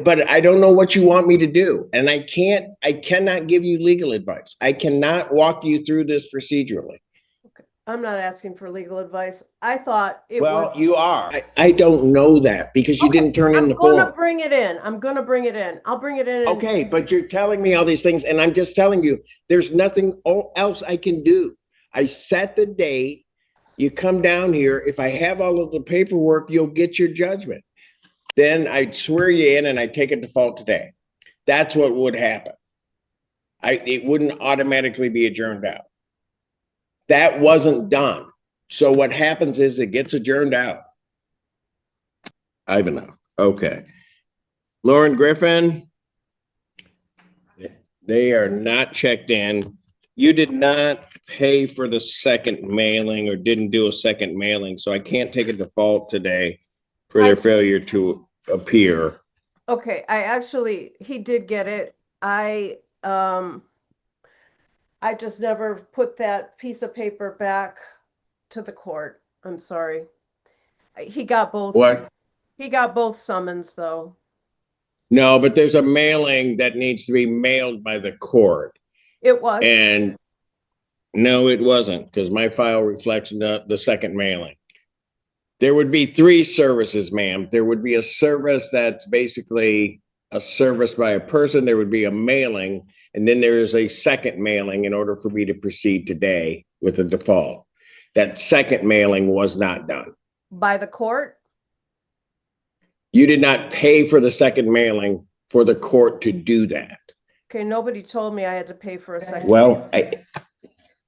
But I don't know what you want me to do. And I cannot give you legal advice. I cannot walk you through this procedurally. I'm not asking for legal advice. I thought it Well, was. you are. I don't know that because you didn't turn in the form. I'm going to bring it in. I'm going to bring it in. I'll bring it in. Okay, but you're telling me all these things, and I'm just telling you, there's nothing else I can do. I set the date. You come down here. If I have all of the paperwork, you'll get your judgment. Then I'd swear you in and I'd take a default today. That's what would happen. It wouldn't automatically be adjourned out. That wasn't done. So what happens is it gets adjourned out. Ivanhoe. Okay. Lauren Griffin. They are not checked in. You did not pay for the second mailing or didn't do a second mailing. So I can't take a default today for their failure to appear. Okay. He did get it. I just never put that piece of paper back to the court. I'm sorry. He got both. What? He got both summons though. No, but there's a mailing that needs to be mailed by the court. It was. And no, it wasn't, because my file reflects the second mailing. There would be 3 services, ma'am. There would be a service that's basically a service by a person. There would be a mailing, and then there is a second mailing in order for me to proceed today with a default. That second mailing was not done. By the court? You did not pay for the second mailing for the court to do that. Okay, nobody told me I had to pay for a second. Well, I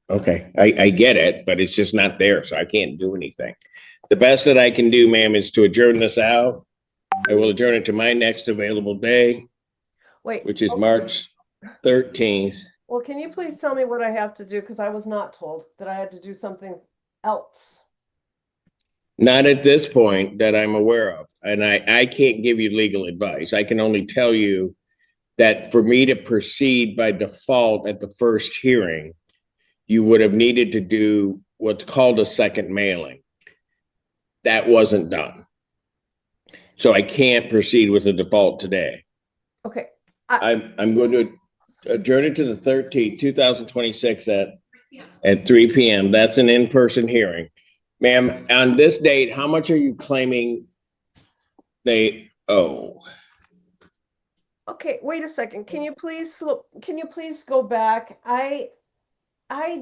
get it, but it's just not there, so I can't do anything. The best that I can do, ma'am, is to adjourn this out. I will adjourn it to my next available day, which is March 13th. Well, can you please tell me what I have to do? Because I was not told that I had to do something else. Not at this point that I'm aware of. And I can't give you legal advice. I can only tell you that for me to proceed by default at the first hearing, you would have needed to do what's called a second mailing. That wasn't done. So I can't proceed with the default today. Okay. I'm going to adjourn it to the 13th, 2026 at 3 p.m. That's an in-person hearing. Ma'am, on this date, how much are you claiming they owe? Okay, wait a second. Can you please go back? I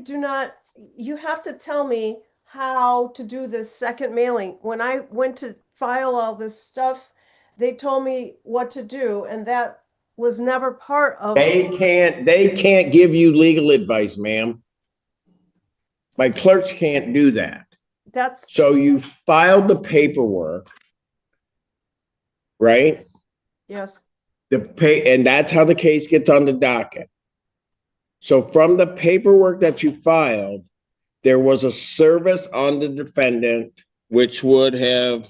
do not, you have to tell me how to do this second mailing. When I went to file all this stuff, they told me what to do, and that was never part of. They can't give you legal advice, ma'am. My clerks can't do that. So you filed the paperwork, right? Yes. And that's how the case gets on the docket. So from the paperwork that you filed, there was a service on the defendant, which would have,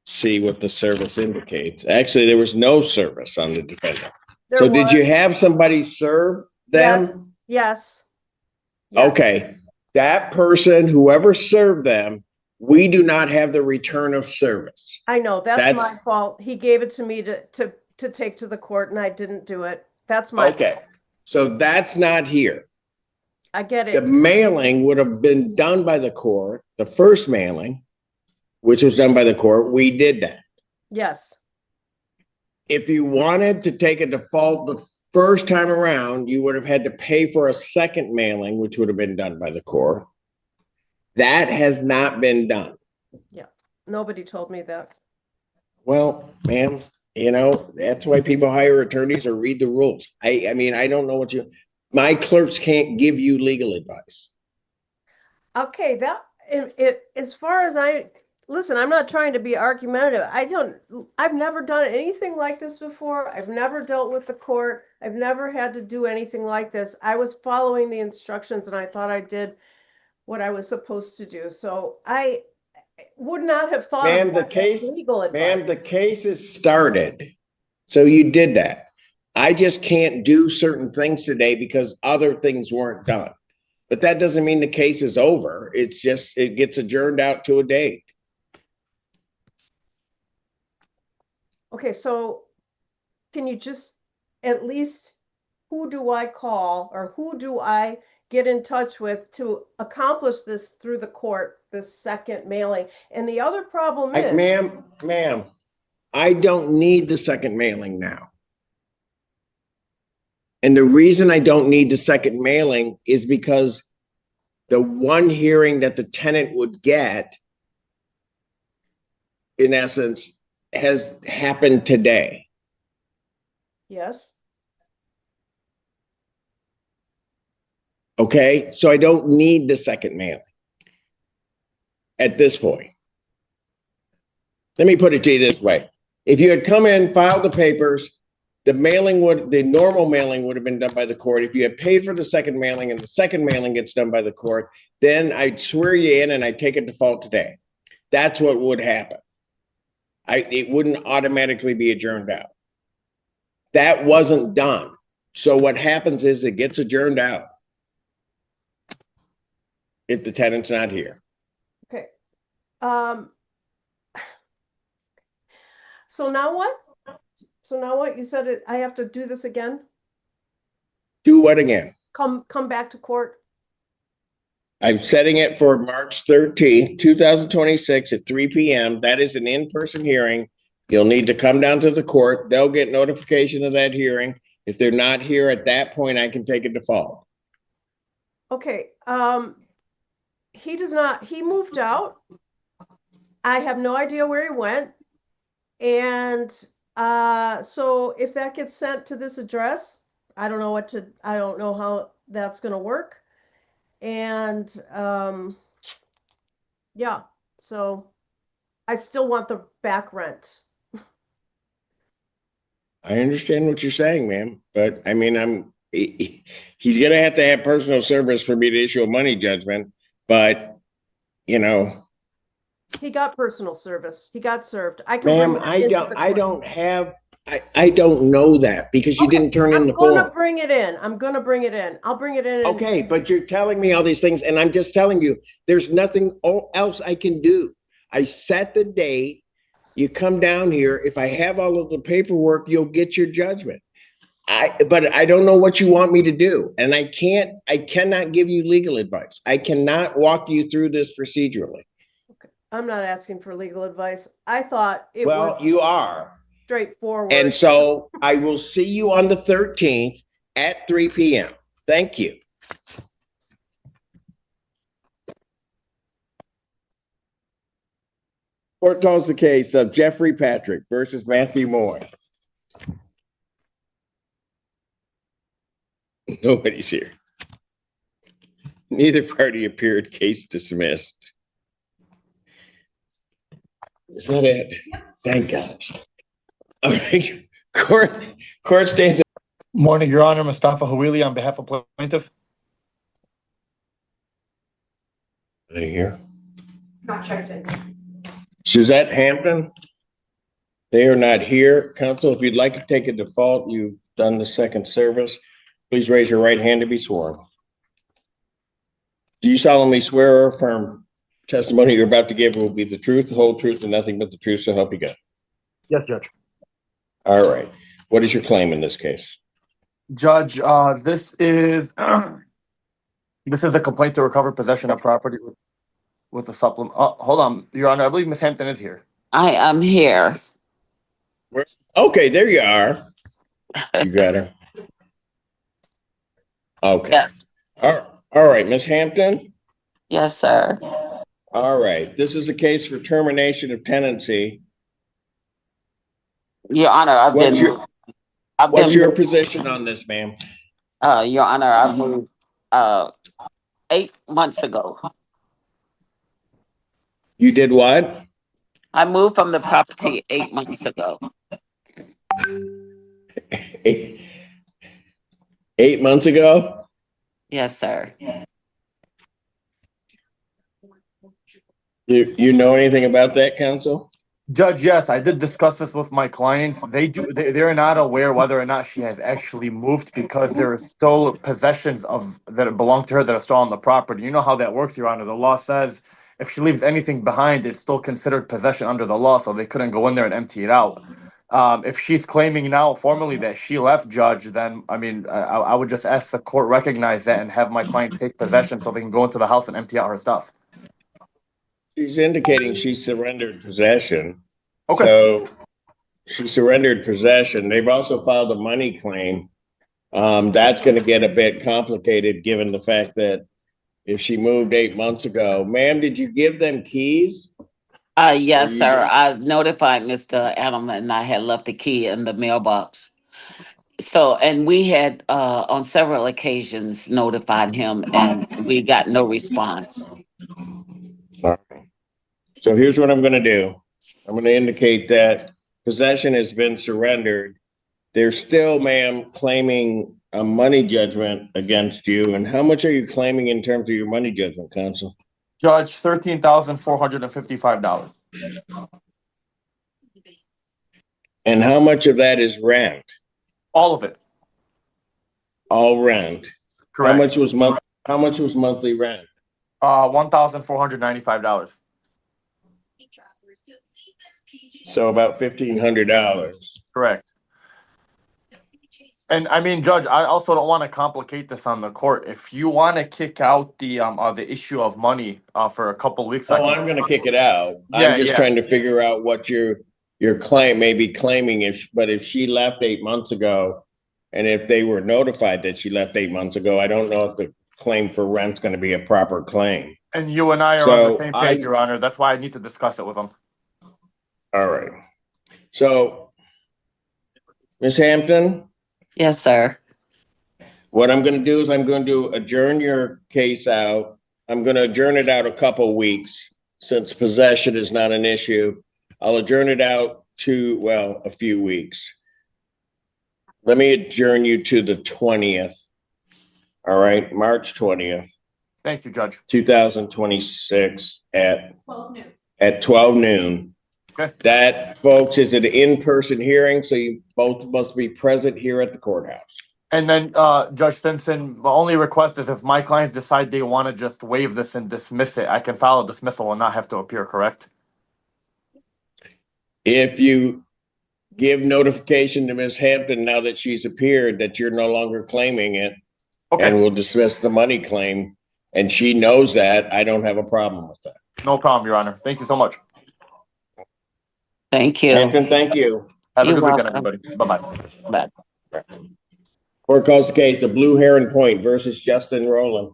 see what the service indicates. Actually, there was no service on the defendant. So did you have somebody serve them? Yes. Okay, that person, whoever served them, we do not have the return of service. I know, that's my fault. He gave it to me to take to the court, and I didn't do it. That's my fault. So that's not here. I get it. The mailing would have been done by the court, the first mailing, which was done by the court. We did that. Yes. If you wanted to take a default the first time around, you would have had to pay for a second mailing, which would have been done by the court. That has not been done. Yeah, nobody told me that. Well, ma'am, you know, that's why people hire attorneys or read the rules. I mean, I don't know my clerks can't give you legal advice. Okay, as far as listen, I'm not trying to be argumentative. I've never done anything like this before. I've never dealt with the court. I've never had to do anything like this. I was following the instructions, and I thought I did what I was supposed to do. So I would not have thought of that as legal advice. Ma'am, the case is started. So you did that. I just can't do certain things today because other things weren't done. But that doesn't mean the case is over. It's just, it gets adjourned out to a date. Okay, so can you just at least, who do I call or who do I get in touch with to accomplish this through the court, this second mailing? And the other problem is, Ma'am, I don't need the second mailing now. And the reason I don't need the second mailing is because the one hearing that the tenant would get, in essence, has happened today. yes, Okay, so I don't need the second mailing at this point. Let me put it to you this way. If you had come in, filed the papers, the normal mailing would have been done by the court. If you had paid for the second mailing and the second mailing gets done by the court, then I'd swear you in and I'd take a default today. That's what would happen. It wouldn't automatically be adjourned out. That wasn't done. So what happens is it gets adjourned out if the tenant's not here. okay. So now what? So now what? You said I have to do this again? Do what again? Come back to court? I'm setting it for March 13th, 2026 at 3 p.m. That is an in-person hearing. You'll need to come down to the court. They'll get notification of that hearing. If they're not here at that point, I can take a default. Okay, he moved out. I have no idea where he went. And so if that gets sent to this address, I don't know how that's gonna work. And yeah, so I still want the back rent. I understand what you're saying, ma'am, but I mean, he's gonna have to have personal service for me to issue a money judgment, but you know. He got personal service. He got served. I can Ma'am, bring it into the I court. don't have, I don't know that because you didn't turn in the I'm gonna form. bring it in. I'm gonna bring it in. I'll bring it in. Okay, but you're telling me all these things and I'm just telling you, there's nothing else I can do. I set the date. You come down here. If I have all of the paperwork, you'll get your judgment. But I don't know what you want me to do. And I cannot give you legal advice. I cannot walk you through this procedurally. I'm not asking for legal advice. I thought it Well, was you are. straightforward. And so I will see you on the 13th at 3 p.m. Thank you. Court calls the case of Jeffrey Patrick versus Matthew Moore. Nobody's here. Neither party appeared. Case dismissed. Is that it? Thank God. All right. Court stands. Morning, Your Honor. Mustafa Hawili on behalf of plaintiff. Are they here? Not checked in. Suzette Hampton? They are not here. Counsel, if you'd like to take a default, you've done the second service. Please raise your right hand to be sworn. Do you solemnly swear or affirm testimony you're about to give will be the truth, the whole truth, and nothing but the truth, so help you God? Yes, Judge. All right. What is your claim in this case? Judge, this is this is a complaint to recover possession of property with a supplement. Hold on, Your Honor. I believe Ms. Hampton is here. I am here. Okay, there you are. You got her. Okay. Yes. All right, Ms. Hampton. Yes, sir. All right. This is a case for termination of tenancy. Your Honor, What's your position on this, ma'am? Your Honor, I moved 8 months ago. You did what? I moved from the property 8 months ago. 8 months ago? Yes, sir. You know anything about that, counsel? Judge, yes, I did discuss this with my clients. They're not aware whether or not she has actually moved because there are still possessions that belong to her that are still on the property. You know how that works, Your Honor. The law says if she leaves anything behind, it's still considered possession under the law, so they couldn't go in there and empty it out. If she's claiming now formally that she left, Judge, then I mean, I would just ask the court recognize that and have my client take possession so they can go into the house and empty out her stuff. She's indicating she surrendered possession. Okay. So she surrendered possession. They've also filed a money claim. That's going to get a bit complicated given the fact that if she moved 8 months ago, ma'am, did you give them keys? Yes, you sir. did? I notified Mr. Edelman and I had left the key in the mailbox. So, and we had, on several occasions notified him and we got no response. All right. So here's what I'm going to do. I'm going to indicate that possession has been surrendered. They're still, ma'am, claiming a money judgment against you. And how much are you claiming in terms of your money judgment, counsel? Judge, $13,455. And how much of that is rent? All of it. All rent. Correct. How much was monthly rent? $1,495. So about $1,500. Correct. And I mean, Judge, I also don't want to complicate this on the court. If you want to kick out the issue of money for a couple weeks, Oh, I'm going to kick it out. Yeah, I'm just yeah. trying to figure out what your client may be claiming. But if she left 8 months ago, and if they were notified that she left 8 months ago, I don't know if the claim for rent's going to be a proper claim. And you and I are on the same page, Your Honor. That's why I need to discuss it with them. All right. So, Ms. Hampton, Yes, sir. what I'm going to do is I'm going to adjourn your case out. I'm going to adjourn it out a couple weeks since possession is not an issue. I'll adjourn it out to, well, a few weeks. Let me adjourn you to the 20th. All right, March 20th, Thank you, Judge. 2026 at 12 noon. Okay. That, folks, is an in-person hearing, so you both must be present here at the courthouse. And then, Judge Simpson, my only request is if my clients decide they want to just waive this and dismiss it, I can file a dismissal and not have to appear, correct? If you give notification to Ms. Hampton now that she's appeared that you're no longer claiming it, Okay, and we'll dismiss the money claim, and she knows that, I don't have a problem with that. no problem, Your Honor. Thank you so much. Thank you. Hampton, thank you. Have a You're good weekend, welcome. everybody. Bye-bye. Bye. Court calls the case of Blue Heron Point versus Justin Rowland.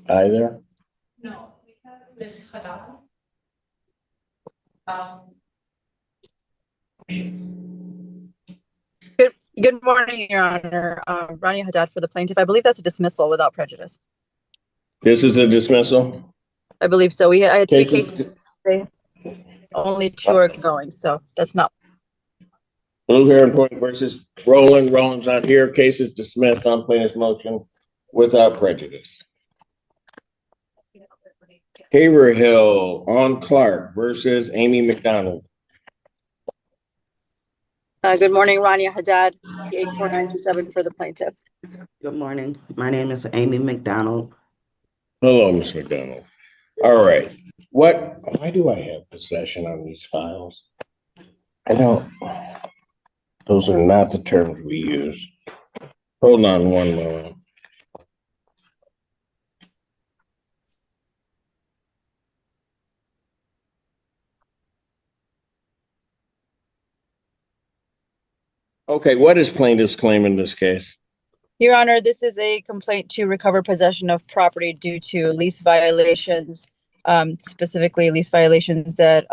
Hi there. No, we have Ms. Haddad. Good morning, Your Honor. Rania Haddad for the plaintiff. I believe that's a dismissal without prejudice. This is a dismissal? I believe so. I had three Cases- cases today. Only two are going, so that's not. Blue Heron Point versus Rowland. Rowland's not here. Case is dismissed on plaintiff's motion without prejudice. Haverhill on Clark versus Amy McDonald. Good morning, Rania Haddad, 84927 for the plaintiff. Good morning. My name is Amy McDonald. Hello, Ms. McDonald. All right. Why do I have possession on these files? I don't. Those are not the terms we use. Hold on one moment. Okay, what is plaintiff's claim in this case? Your Honor, this is a complaint to recover possession of property due to lease violations, specifically lease violations that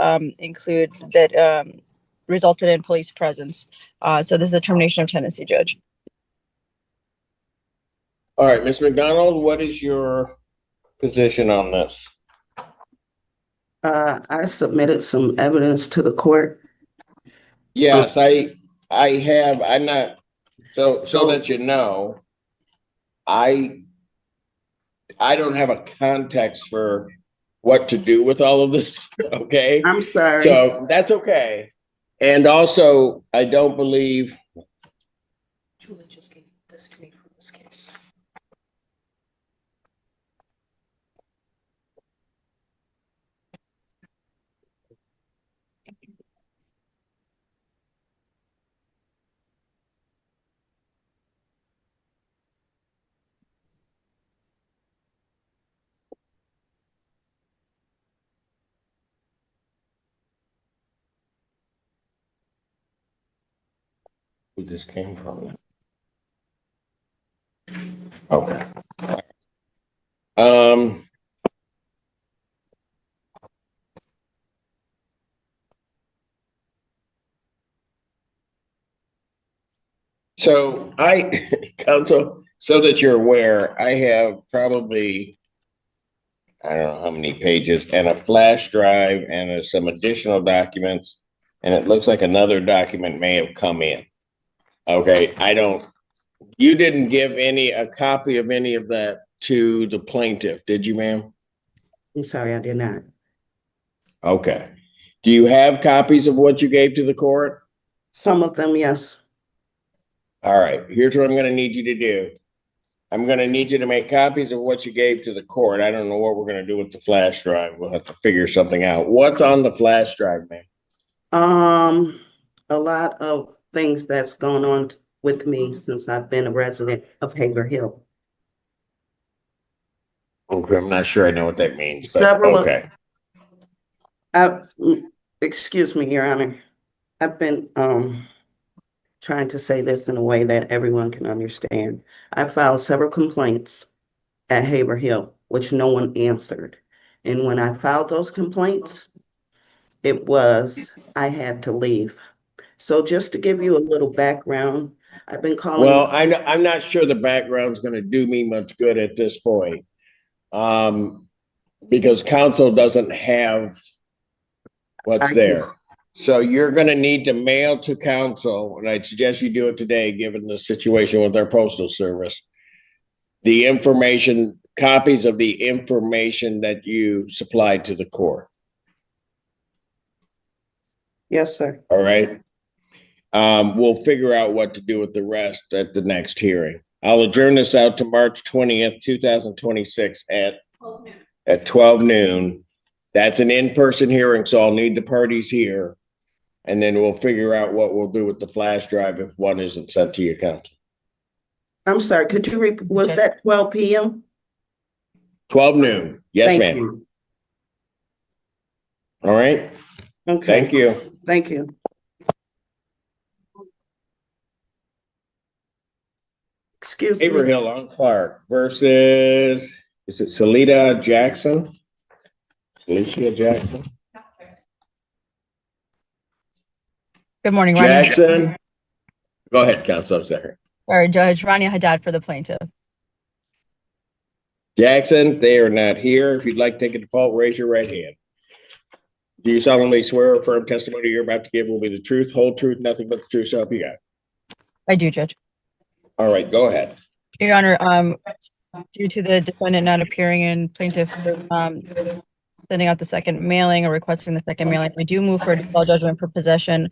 resulted in police presence. So this is a termination of tenancy, Judge. All right, Ms. McDonald, what is your position on this? I submitted some evidence to the court. Yes, I have. I'm not. So that you know, I don't have a context for what to do with all of this. Okay. I'm sorry. So that's okay. And also, I don't believe. Julie just gave this to me for this case. who this came from. Okay. So counsel, so that you're aware, I have probably, I don't know how many pages, and a flash drive and some additional documents. And it looks like another document may have come in. Okay, you didn't give a copy of any of that to the plaintiff, did you, ma'am? I'm sorry, I did not. Okay. Do you have copies of what you gave to the court? Some of them, yes. All right, here's what I'm gonna need you to do. I'm gonna need you to make copies of what you gave to the court. I don't know what we're gonna do with the flash drive. We'll have to figure something out. What's on the flash drive, man? A lot of things that's gone on with me since I've been a resident of Haver Hill. Okay, I'm not sure I know what that means, but Several of- okay. Excuse me, Your Honor. I've been trying to say this in a way that everyone can understand. I filed several complaints at Haver Hill, which no one answered. And when I filed those complaints, I had to leave. So just to give you a little background, I've been calling. Well, I'm not sure the background's gonna do me much good at this point. Because counsel doesn't have what's there. So you're gonna need to mail to counsel, and I'd suggest you do it today, given the situation with our postal service. The information, copies of the information that you supplied to the court. Yes, sir. All right. We'll figure out what to do with the rest at the next hearing. I'll adjourn this out to March 20th, 2026 at 12 noon. That's an in-person hearing, so I'll need the parties here. And then we'll figure out what we'll do with the flash drive if one isn't sent to your counsel. I'm sorry, could you was that 12 p.m.? 12 noon. Yes, Thank ma'am. you. All right. Okay. Thank you. Thank you. Excuse me. Haverhill on Clark versus, is it Salida Jackson? Alicia Jackson? Good morning, Rania. Jackson. Go ahead, Counsel Secretary. Or Judge Rania Haddad for the plaintiff. Jackson, they are not here. If you'd like to take a default, raise your right hand. Do you solemnly swear or affirm testimony you're about to give will be the truth, whole truth, nothing but the truth, so help you God? I do, Judge. All right, go ahead. Your Honor, due to the defendant not appearing in plaintiff, sending out the second mailing or requesting the second mailing, we do move for a default judgment for possession.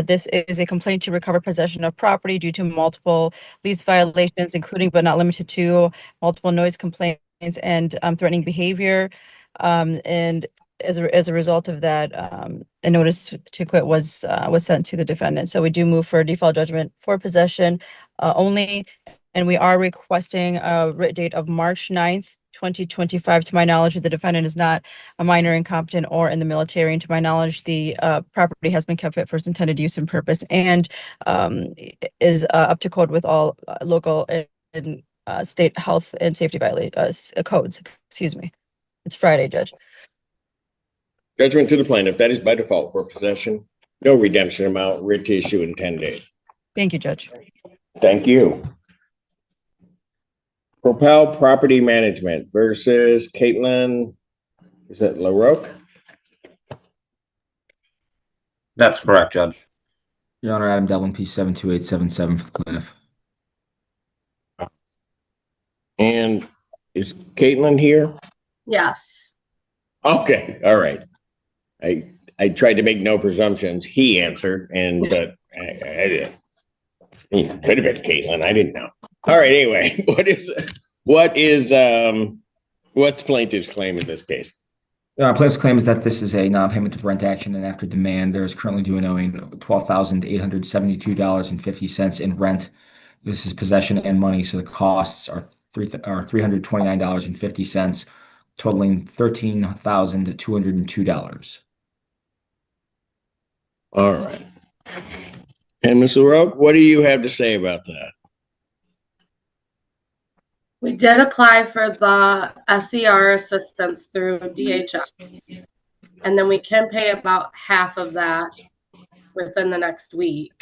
This is a complaint to recover possession of property due to multiple lease violations, including but not limited to multiple noise complaints and threatening behavior. And as a result of that, a notice to quit was sent to the defendant. So we do move for a default judgment for possession only, and we are requesting a writ date of March 9th, 2025. To my knowledge, the defendant is not a minor, incompetent, or in the military. And to my knowledge, the property has been kept fit for its intended use and purpose, and is up to code with all local and state health and safety codes. Excuse me. It's Friday, Judge. Judgment to the plaintiff. That is by default for possession. No redemption amount. Writ to issue in 10 days. Thank you, Judge. Thank you. Propel Property Management versus Caitlin, is that LaRoque? That's correct, Judge. Your Honor, Adam Devlin, P72877 for the plaintiff. And is Caitlin here? Yes. Okay, all right. I tried to make no presumptions. He answered, and he could have been Caitlin. I didn't know. All right. Anyway, what's plaintiff's claim in this case? Plaintiff's claim is that this is a non-payment of rent action, and after demand, there is currently due and owing $12,872.50 in rent. This is possession and money, so the costs are $329.50, totaling $13,202. All right. And Ms. LaRoque, what do you have to say about that? We did apply for the SER assistance through DHS, and then we can pay about half of that within the next week.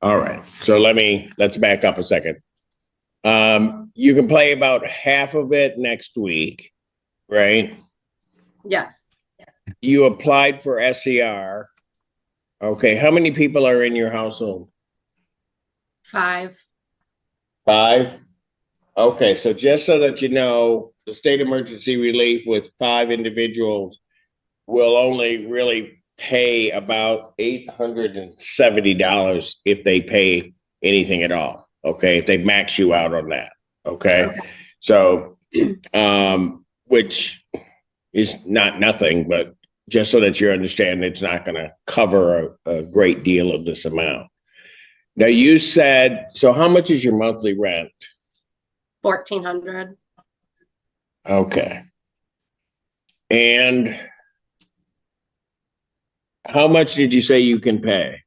All right, so let's back up a second. You can play about half of it next week, right? Yes. You applied for SER. Okay, how many people are in your household? 5. 5? Okay, so just so that you know, the state emergency relief with 5 individuals will only really pay about $870 if they pay anything at all. Okay, if they max you out on that. Okay. So, which is not nothing, but just so that you understand, it's not going to cover a great deal of this amount. Now you said, so how much is your monthly rent? $1,400. Okay. And how much did you say you can pay?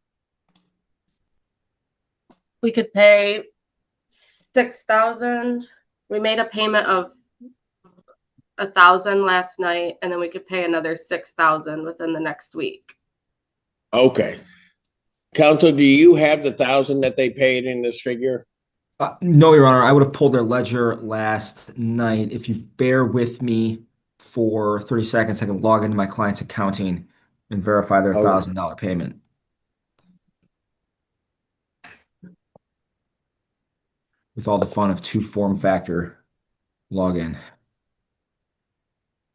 We could pay $6,000. We made a payment of $1,000 last night, and then we could pay another $6,000 within the next week. Okay. Counsel, do you have the 1,000 that they paid in this figure? No, Your Honor. I would have pulled their ledger last night. If you bear with me for 30 seconds, I can log into my client's accounting and verify their $1,000 payment. With all the fun of 2 form factor login.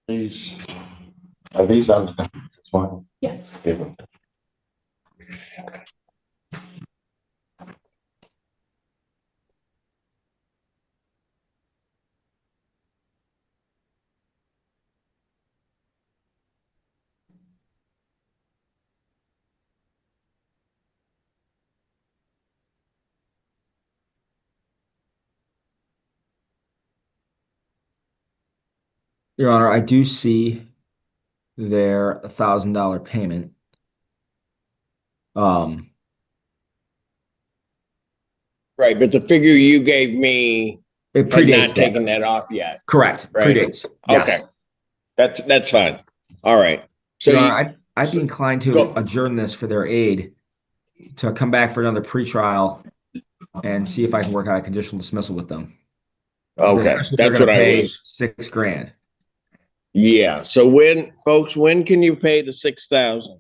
Are these on the one? Yes. Your Honor, I do see their $1,000 payment. Right, but the figure you gave me It had predates not that. taken that off yet. Correct. Right. Predates. Yes. Okay. That's fine. All right. So Your you, Honor, I'd be inclined to go. adjourn this for their aid to come back for another pretrial and see if I can work out a conditional dismissal with them. Okay, Especially if they're that's gonna what I pay was. $6,000. Yeah. So when can you pay the 6,000?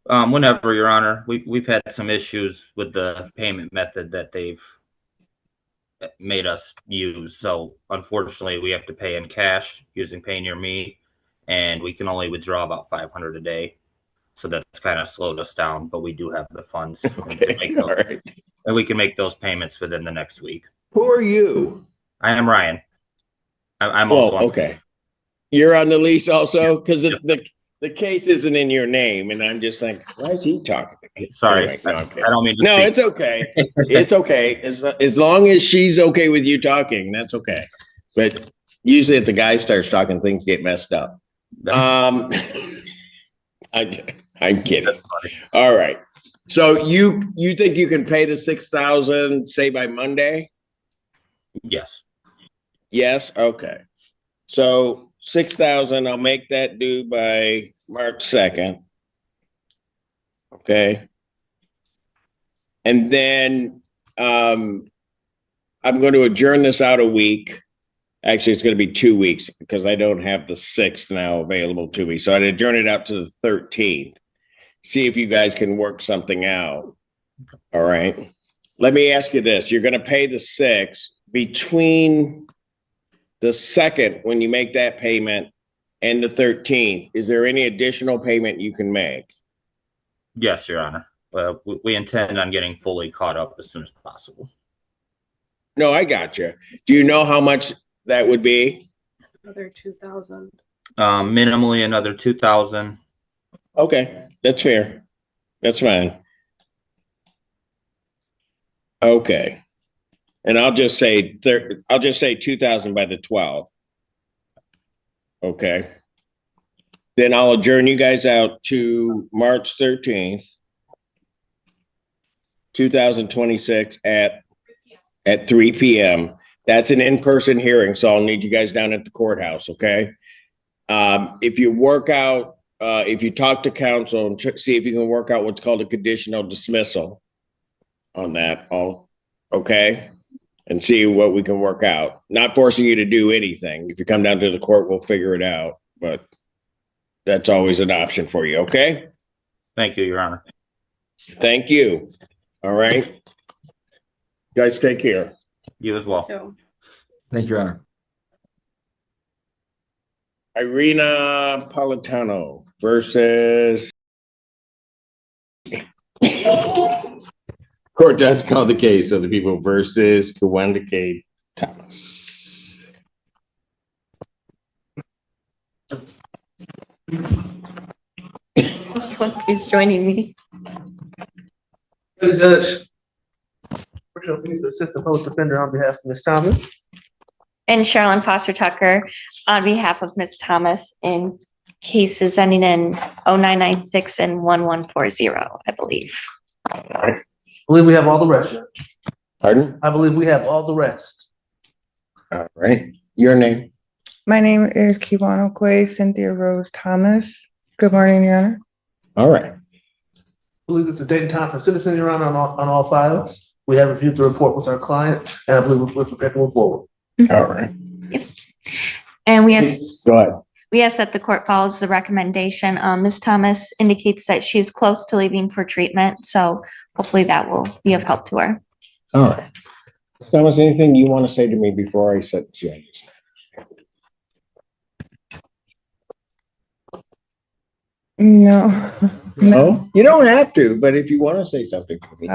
Whenever, Your Honor. We've had some issues with the payment method that they've made us use. So unfortunately, we have to pay in cash using Pay Near Me, and we can only withdraw about $500 a day. So that's kind of slowed us down, but we do have the funds. Okay. All right. And we can make those payments within the next week. Who are you? I am Ryan. I'm Oh, also on. okay. You're on the lease also? Because it's the case isn't in your name, and I'm just like, why is he talking to me? Sorry, Anyway, no, I'm kidding. I don't mean to No, speak. it's okay. It's okay. As long as she's okay with you talking, that's okay. But usually if the guy starts talking, things get messed up. I'm kidding. That's funny. All right. So you think you can pay the 6,000, say by Monday? Yes. Yes. Okay. So 6,000, I'll make that due by March 2nd. Okay. And then I'm going to adjourn this out a week. Actually, it's going to be 2 weeks because I don't have the 6th now available to me. So I'd adjourn it out to the 13th. See if you guys can work something out. All right. Let me ask you this. You're going to pay the 6th between the 2nd when you make that payment and the 13th. Is there any additional payment you can make? Yes, Your Honor. We intend on getting fully caught up as soon as possible. No, I got you. Do you know how much that would be? Another $2,000. Minimally another $2,000. Okay, that's fair. That's fine. Okay. And I'll just say 2,000 by the 12th. Okay. Then I'll adjourn you guys out to March 13th, 2026 at 3 p.m. That's an in-person hearing, so I'll need you guys down at the courthouse, okay? If you work out, if you talk to counsel and see if you can work out what's called a conditional dismissal on that, okay? And see what we can work out. Not forcing you to do anything. If you come down to the court, we'll figure it out, but that's always an option for you, okay? Thank you, Your Honor. Thank you. All right. Guys, take care. You as well. Thank you, Your Honor. Irina Politano versus. Court does call the case of the people versus Kawanda K. Thomas. Is joining me. Judge, the assistant public defender on behalf of Ms. Thomas. And Sherilyn Foster Tucker on behalf of Ms. Thomas in cases ending in 0996 and 1140, I believe. I believe we have all the rest. Judge. Pardon? I believe we have all the rest. All right. Your name? My name is Kiwana Quay Cynthia Rose Thomas. Good morning, Your Honor. All right. I believe it's a date and time for citizen, Your Honor, on all files. We have reviewed the report with our client, and I believe we're prepared to move forward. All right. And we ask, Go ahead. we ask that the court follows the recommendation. Ms. Thomas indicates that she is close to leaving for treatment, so hopefully that will be of help to her. All right. Thomas, anything you want to say to me before I set the charges? No. No, you don't have to, but if you want to say something to me.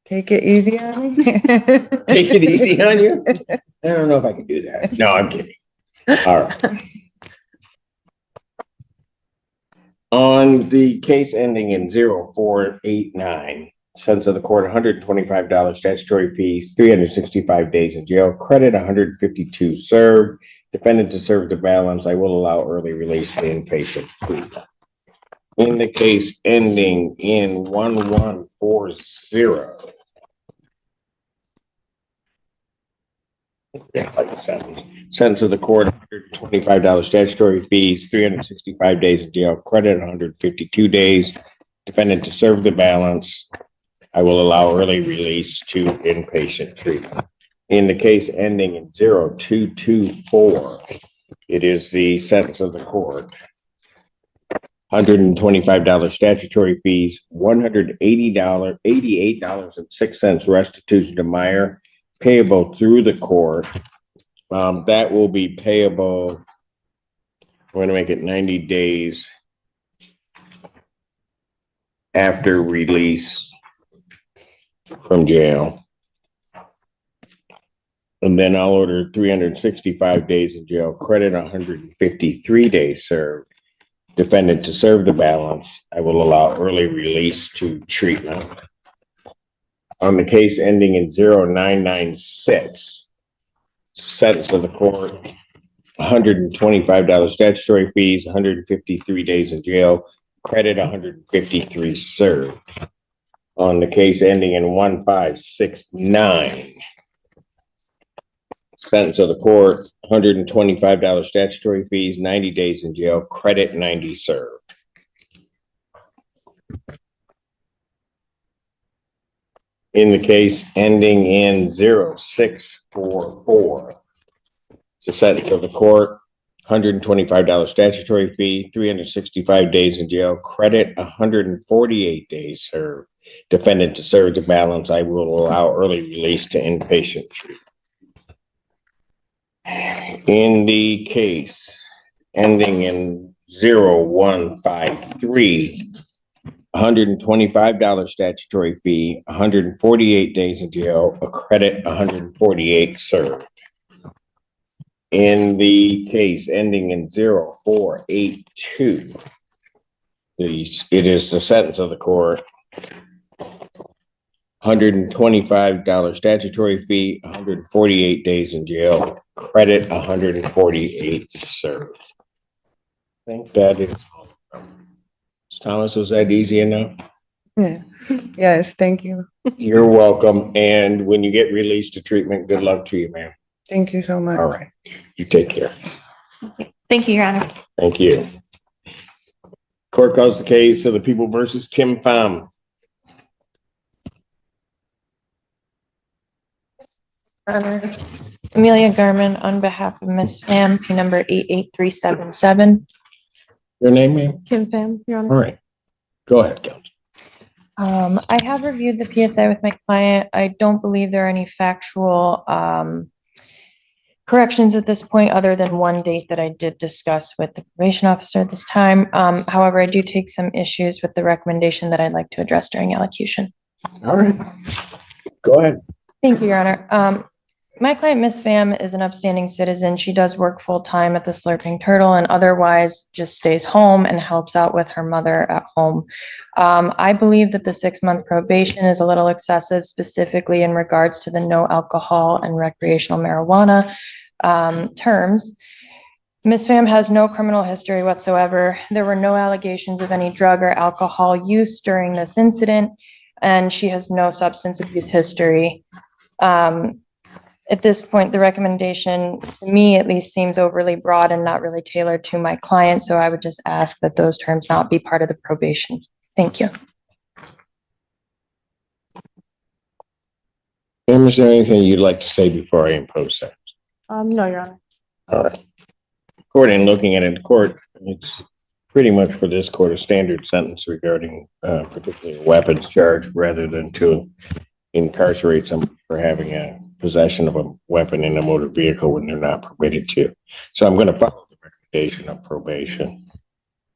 Take it easy on me. Take it easy on you? I don't know if I can do that. No, I'm kidding. All right. On the case ending in 0489, sentence of the court, $125 statutory fees, 365 days in jail, credit 152 served, defendant to serve the balance. I will allow early release to inpatient treatment. In the case ending in 1140. Yeah, like a sentence of the court, $125 statutory fees, 365 days in jail, credit 152 days, defendant to serve the balance. I will allow early release to inpatient treatment. In the case ending in 0224, it is the sentence of the court. $125 statutory fees, $88.06 restitution to Meyer, payable through the court. That will be payable. We're going to make it 90 days after release from jail. And then I'll order 365 days in jail, credit 153 days served. Defendant to serve the balance. I will allow early release to treatment. On the case ending in 0996, sentence of the court, $125 statutory fees, 153 days in jail, credit 153 served. On the case ending in 1569, sentence of the court, $125 statutory fees, 90 days in jail, credit 90 served. In the case ending in 0644, it's a sentence of the court, $125 statutory fee, 365 days in jail, credit 148 days served. Defendant to serve the balance. I will allow early release to inpatient treatment. In the case ending in 0153, $125 statutory fee, 148 days in jail, a credit 148 served. In the case ending in 0482, it is the sentence of the court, $125 statutory fee, 148 days in jail, credit 148 served. think that is. Thomas, was that easy enough? Yeah. Yes, thank you. You're welcome. And when you get released to treatment, good luck to you, ma'am. Thank you so much. All right. You take care. Thank you, Your Honor. Thank you. Court calls the case of the People versus Kim Pham. Amelia Garman on behalf of Miss Pham, P number 88377. Your name, ma'am? Kim Pham, Your Honor. All right. Go ahead, Counsel. I have reviewed the PSI with my client. I don't believe there are any factual corrections at this point, other than one date that I did discuss with the probation officer at this time. However, I do take some issues with the recommendation that I'd like to address during elocution. All right. Go ahead. Thank you, Your Honor. My client, Miss Pham, is an upstanding citizen. She does work full-time at the Slurping Turtle and otherwise just stays home and helps out with her mother at home. I believe that the 6-month probation is a little excessive, specifically in regards to the no alcohol and recreational marijuana terms. Ms. Pham has no criminal history whatsoever. There were no allegations of any drug or alcohol use during this incident, and she has no substance abuse history. At this point, the recommendation, to me at least, seems overly broad and not really tailored to my client, so I would just ask that those terms not be part of the probation. Thank you. Ma'am, is there anything you'd like to say before I impose sentence? No, Your Honor. All right. Court, in looking at it in court, it's pretty much for this court a standard sentence regarding particularly a weapons charge rather than to incarcerate someone for having a possession of a weapon in a motor vehicle when they're not permitted to. So I'm going to follow the recommendation of probation.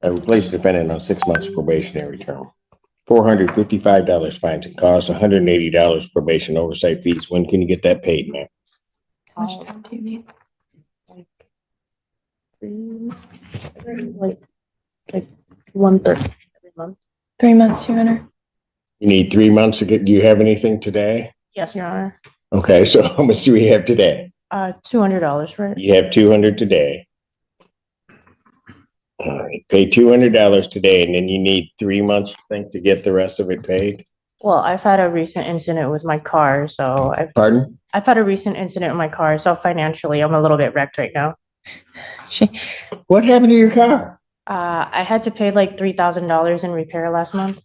I replace defendant on 6 months probationary term. $455 fines and costs, $180 probation oversight fees. When can you get that paid, ma'am? How much time do you need? Like 1/3 every month. 3 months, Your Honor. You need 3 months to get, do you have anything today? Yes, Your Honor. Okay, so how much do we have today? $200 for it. You have 200 today. All right, pay $200 today, and then you need 3 months, I think, to get the rest of it paid. Well, I've had a recent incident with my car, so Pardon? I've had a recent incident with my car, so financially I'm a little bit wrecked right now. What happened to your car? I had to pay like $3,000 in repair last month.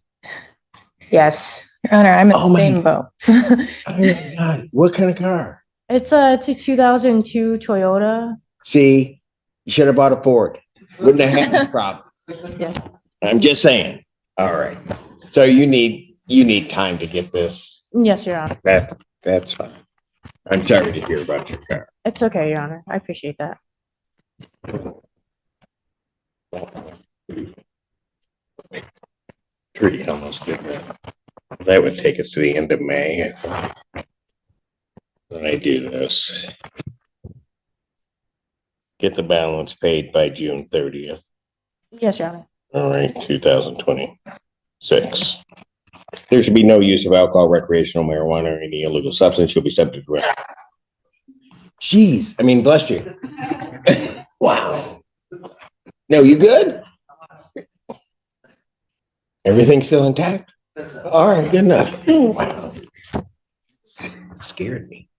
Yes, Your Honor, I'm in the same boat. Oh my God, what kind of car? It's a 2002 Toyota. See, you should have bought a Ford. Wouldn't have had this problem. Yeah. I'm just saying. All right. So you need time to get this. Yes, Your Honor. That's fine. I'm sorry to hear about your car. It's okay, Your Honor. I appreciate that. Pretty almost did that. That would take us to the end of May. When I do this, get the balance paid by June 30th. Yes, Your Honor. All right, 2026. There should be no use of alcohol, recreational marijuana, or any illegal substance. You'll be subject to arrest. Jeez, I mean, bless you. Wow. No, you good? Everything still intact? All right, good enough. Wow. Scared me.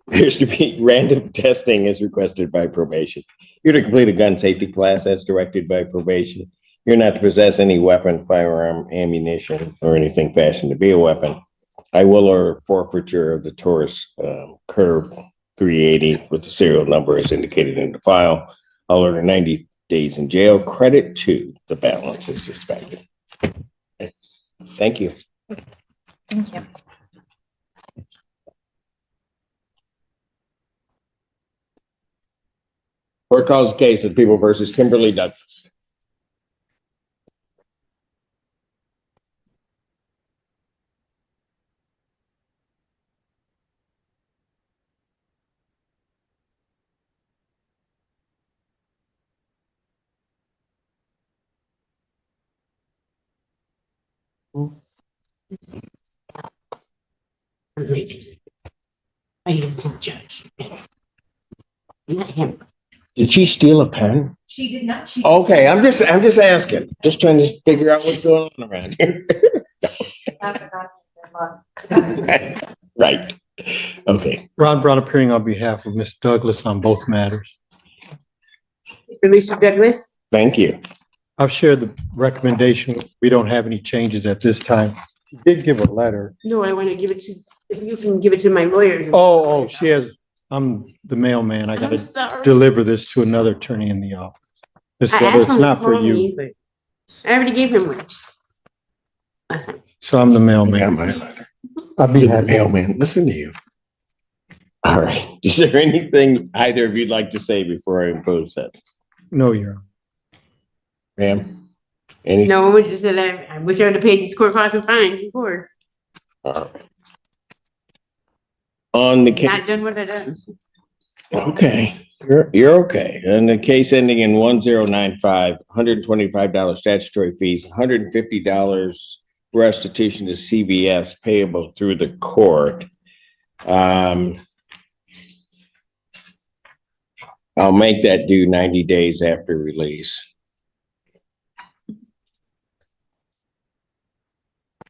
Appears to be random testing is requested by probation. You're to complete a gun safety class as directed by probation. You're not to possess any weapon, firearm, ammunition, or anything fashioned to be a weapon. I will order forfeiture of the Taurus Curve 380 with the serial number as indicated in the file. I'll order 90 days in jail. Credit to the balance is suspended. Thank you. Thank you. Court calls the case of People versus Kimberly Douglas. I am the judge. Not him. Did she steal a pen? She did not cheat. Okay, I'm just asking. Just trying to figure out what's going on around here. Right. Okay. Ron Brown appearing on behalf of Ms. Douglas on both matters. Mr. Douglas? Thank you. I've shared the recommendation. We don't have any changes at this time. She did give a letter. No, I want to give it to, if you can give it to my lawyers. Oh, she has, I'm the mailman. I I'm gotta sorry. deliver this to another attorney in the office. This I letter, asked it's him to not for call you. me, but I already gave him one. So I'm the mailman. Yeah, my letter. I'll be You're the happy. mailman. Listen to you. All right. Is there anything either of you'd like to say before I impose that? No, Your Honor. Ma'am? Any? No, I just said I wish I would have paid these court costs and fines before. All right. On the Not case, done what I done. okay, you're okay. And the case ending in 1095, $125 statutory fees, $150 restitution to CBS payable through the court. I'll make that due 90 days after release.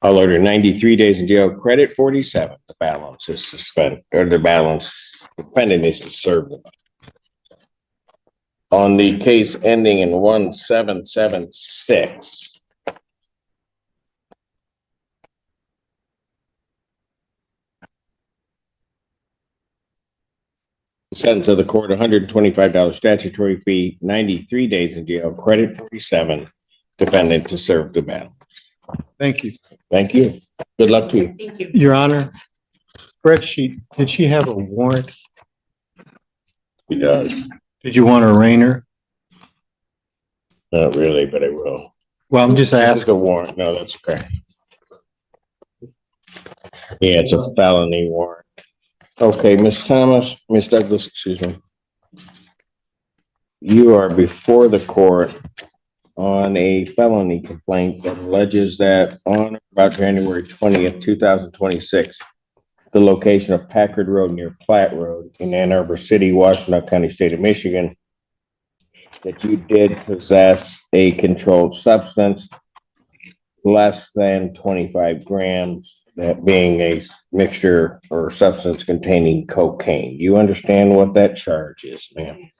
I'll order 93 days in jail, credit 47. The balance is suspended, or the balance, defendant is to serve them. On the case ending in 1776. Sentence of the court, $125 statutory fee, 93 days in jail, credit 47. Defendant to serve the balance. Thank you. Thank you. Good luck to you. Thank you. Your Honor, spreadsheet, did she have a warrant? He does. Did you want to arraign her? Not really, but I will. Well, I'm just Ask asking. a warrant. No, that's okay. Yeah, it's a felony warrant. Okay, Ms. Thomas, Ms. Douglas, excuse me. You are before the court on a felony complaint that alleges that on or about January 20th, 2026, the location of Packard Road near Platte Road in Ann Arbor City, Washtenaw County, State of Michigan, that you did possess a controlled substance less than 25 grams, that being a mixture or substance containing cocaine. You understand what that charge is, ma'am?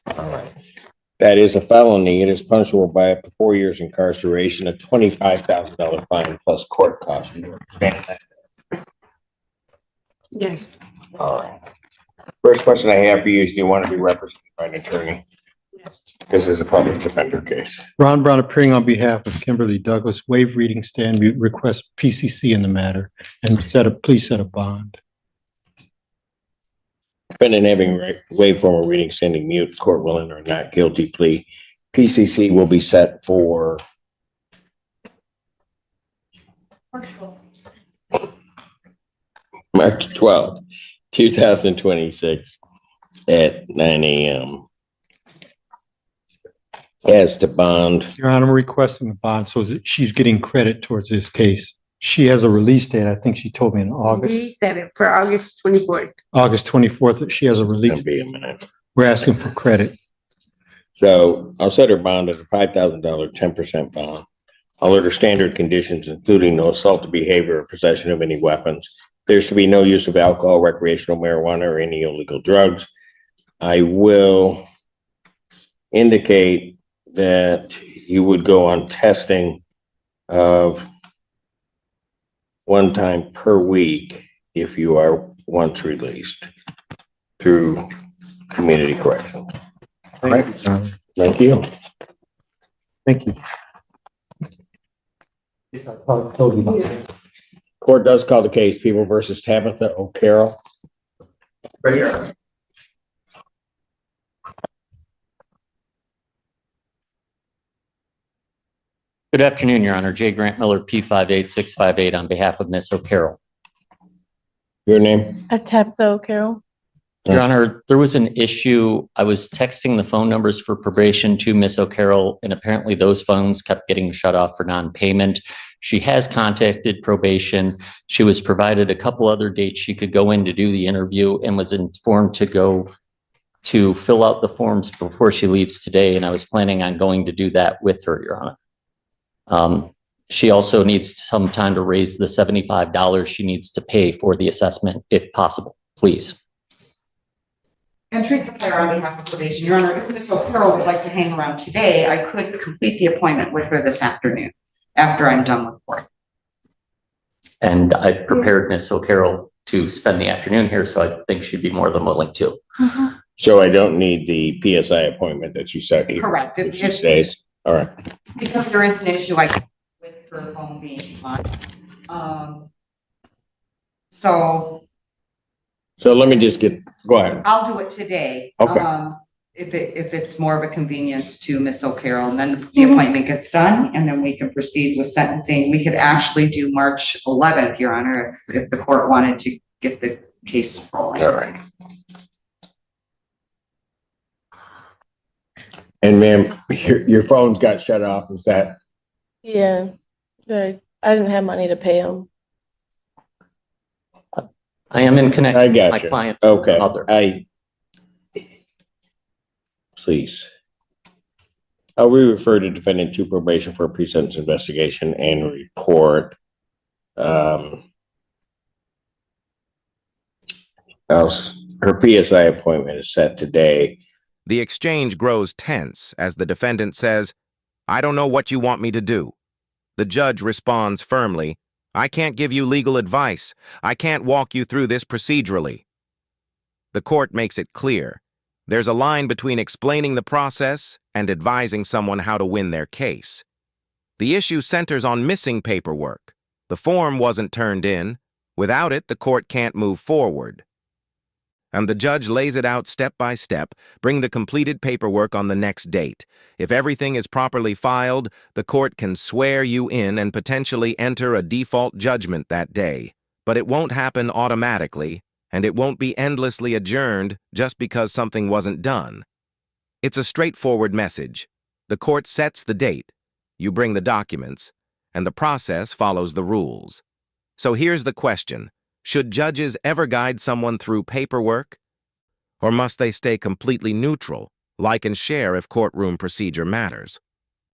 All right. That is a felony. It is punishable by up to 4 years incarceration, a $25,000 fine plus court costs. You understand that? Yes. All right. First question I have for you is, do you want to be represented by an attorney? Yes. This is a public defender case. Ron Brown appearing on behalf of Kimberly Douglas, waive reading stand mute, request PCC in the matter, and please set a bond. Defendant having waived formal reading, standing mute, court will enter a not guilty plea. PCC will be set for March 12th, 2026 at 9 a.m. As to bond, Your Honor, I'm requesting the bond so that she's getting credit towards this case. She has a release date. I think she told me in August, We set it for August 24th. August 24th, that she has a release. it'll be a minute. We're asking for credit. So I'll set her bond at a $5,000, 10% bond. I'll order standard conditions, including no assault to behavior or possession of any weapons. There's to be no use of alcohol, recreational marijuana, or any illegal drugs. I will indicate that you would go on testing of 1 time per week if you are once released through community correction. All right. Thank you. Thank you. Court does call the case People versus Tabitha O'Carroll. Right here. Good afternoon, Your Honor. J. Grant Miller, P58658 on behalf of Miss O'Carroll. Your name? Tabitha O'Carroll. Your Honor, there was an issue. I was texting the phone numbers for probation to Miss O'Carroll, and apparently those phones kept getting shut off for non-payment. She has contacted probation. She was provided a couple other dates she could go in to do the interview and was informed to go to fill out the forms before she leaves today, and I was planning on going to do that with her, Your Honor. She also needs some time to raise the $75 she needs to pay for the assessment, if possible, please. And Teresa Claire on behalf of probation, Your Honor, if Ms. O'Carroll would like to hang around today, I could complete the appointment with her this afternoon after I'm done with work. And I prepared Ms. O'Carroll to spend the afternoon here, so I think she'd be more than willing to. So I don't need the PSI appointment that you set here. Correct. If she stays. All right. Because there is an issue with her phone being on. So let me just go ahead. I'll do it today. Okay. If it's more of a convenience to Miss O'Carroll, and then the appointment gets done, and then we can proceed with sentencing. We could actually do March 11th, Your Honor, if the court wanted to get the case rolling. All right. And ma'am, your phone's got shut off. Is that? Yeah, I didn't have money to pay him. I am in connection I got with my you. client. Okay. Mother. Please. We refer to defendant to probation for a pre-sentence investigation and report. Her PSI appointment is set today. The exchange grows tense as the defendant says, "I don't know what you want me to do." The judge responds firmly, "I can't give you legal advice. I can't walk you through this procedurally." The court makes it clear. There's a line between explaining the process and advising someone how to win their case. The issue centers on missing paperwork. The form wasn't turned in. Without it, the court can't move forward. And the judge lays it out step by step. Bring the completed paperwork on the next date. If everything is properly filed, the court can swear you in and potentially enter a default judgment that day. But it won't happen automatically, and it won't be endlessly adjourned just because something wasn't done. It's a straightforward message. The court sets the date, you bring the documents, and the process follows the rules. So here's the question. Should judges ever guide someone through paperwork? Or must they stay completely neutral, like and share if courtroom procedure matters?